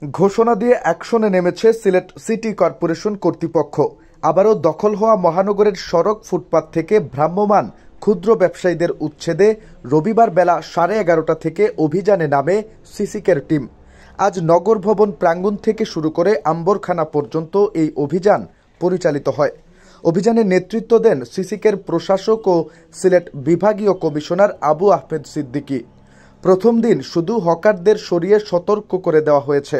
ঘোষণা দিয়ে অ্যাকশনে নেমেছে সিলেট সিটি কর্পোরেশন কর্তৃপক্ষ। আবারও দখল হওয়া মহানগরের সড়ক ফুটপাত থেকে ভ্রাম্যমাণ ক্ষুদ্র ব্যবসায়ীদের উচ্ছেদে রবিবার বেলা 11:30 থেকে অভিযানে নামে সিসিকের টিম। আজ নগর ভবন প্রাঙ্গণ থেকে শুরু করে আম্বরখানা পর্যন্ত এই অভিযান পরিচালিত হয়। অভিযানে নেতৃত্ব দেন সিসিকের প্রশাসক ও সিলেট বিভাগীয় কমিশনার আবু আহমেদ সিদ্দিকী। প্রথম দিন শুধু হকারদের সরিয়ে সতর্ক করে দেওয়া হয়েছে।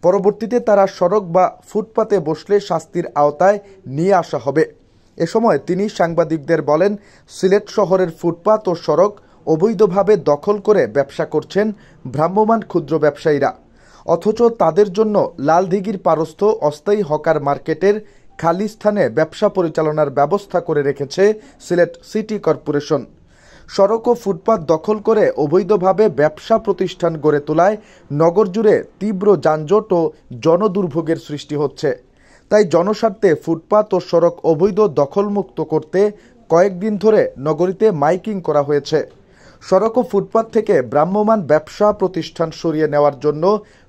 পরবর্তীতে তারা সড়ক বা ফুটপাতে বসলে শাস্তির আওতায় নিয়ে আসা হবে। এ সময় তিনি সাংবাদিকদের বলেন, সিলেট শহরের ফুটপাত ও সড়ক অবৈধভাবে দখল করে ব্যবসা করছেন ভ্রাম্যমাণ ক্ষুদ্র ব্যবসায়ীরা, অথচ তাদের জন্য লালদিঘির পারস্থ অস্থায়ী হকার মার্কেটের খালি স্থানে ব্যবসা পরিচালনার ব্যবস্থা করে রেখেছে সিলেট সিটি কর্পোরেশন। সড়ক ও ফুটপাত দখল করে অবৈধভাবে ব্যবসা প্রতিষ্ঠান গড়ে তোলায় নগর জুড়ে তীব্র যানজট ও জনদুর্ভোগের সৃষ্টি হচ্ছে। তাই জনস্বার্থে ফুটপাত ও সড়ক অবৈধ দখলমুক্ত করতে কয়েকদিন ধরে নগরীতে মাইকিং করা হয়েছে। সড়ক ও ফুটপাত থেকে ভ্রাম্যমাণ ব্যবসা প্রতিষ্ঠান সরিয়ে নেওয়ার জন্য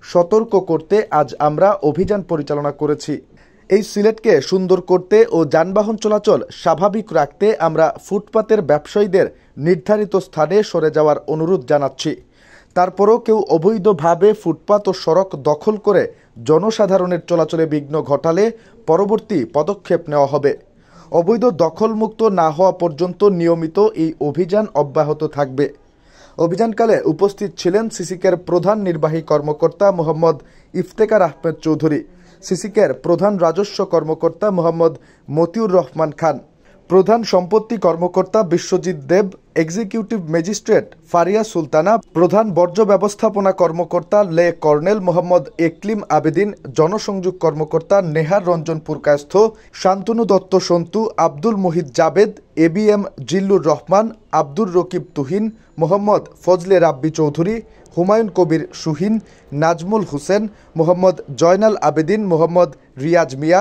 সতর্ক করতে আজ আমরা অভিযান পরিচালনা করেছি। এই সিলেটকে সুন্দর করতে ও যানবাহন চলাচল স্বাভাবিক রাখতে আমরা ফুটপাতের ব্যবসায়ীদের নির্ধারিত স্থানে সরে যাওয়ার অনুরোধ জানাচ্ছি। তারপরও কেউ অবৈধভাবে ফুটপাত ও সড়ক দখল করে জনসাধারণের চলাচলে বিঘ্ন ঘটালে পরবর্তী পদক্ষেপ নেওয়া হবে। অবৈধ দখলমুক্ত না হওয়া পর্যন্ত নিয়মিত এই অভিযান অব্যাহত থাকবে। অভিযানকালে উপস্থিত ছিলেন সিসিকের প্রধান নির্বাহী কর্মকর্তা মোহাম্মদ ইফতেখার আহমেদ চৌধুরী, সিসিকের প্রধান রাজস্ব কর্মকর্তা মোহাম্মদ মতিউর রহমান খান, প্রধান সম্পত্তি কর্মকর্তা বিশ্বজিৎ দেব, এক্সিকিউটিভ ম্যাজিস্ট্রেট ফারিয়া সুলতানা, প্রধান বর্জ্য ব্যবস্থাপনা কর্মকর্তা লে কর্নেল মোহাম্মদ একলিম আবেদিন, জনসংযোগ কর্মকর্তা নেহার রঞ্জন পুরকায়স্থ, শান্তনু দত্ত সন্তু, আব্দুল মুহিত জাবেদ, এবিএম জিল্লুর রহমান, আব্দুর রকিব তুহিন, মোহাম্মদ ফজলে রাব্বি চৌধুরী, হুমায়ুন কবির সুহিন, নাজমুল হোসেন, মোহাম্মদ জয়নাল আবেদিন, মোহাম্মদ রিয়াজ মিয়া,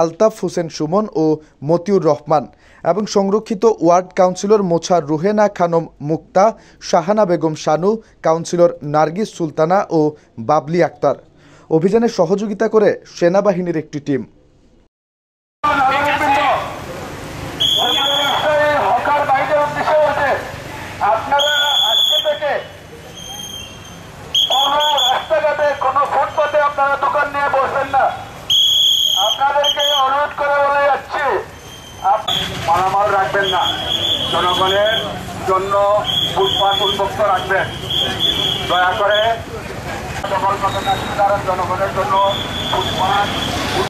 আলতাফ হোসেন সুমন ও মতিউর রহমান এবং সংরক্ষিত ওয়ার্ড কাউন্সিলর মোছার রুহেনা খানম মুক্তা, শাহানা বেগম শানু, কাউন্সিলর নার্গিস সুলতানা ও বাবলি আক্তার। অভিযানে সহযোগিতা করে সেনাবাহিনীর একটি টিম। কোনো ফুটপাতে আপনারা দোকান নিয়ে বসবেন না। আপনাদেরকে অনুরোধ করে বলে যাচ্ছি, মালামাল রাখবেন না। জনগণের জন্য ফুটপাত উন্মুক্ত রাখবেন। দয়া করে জনগণের জন্য ফুটপাত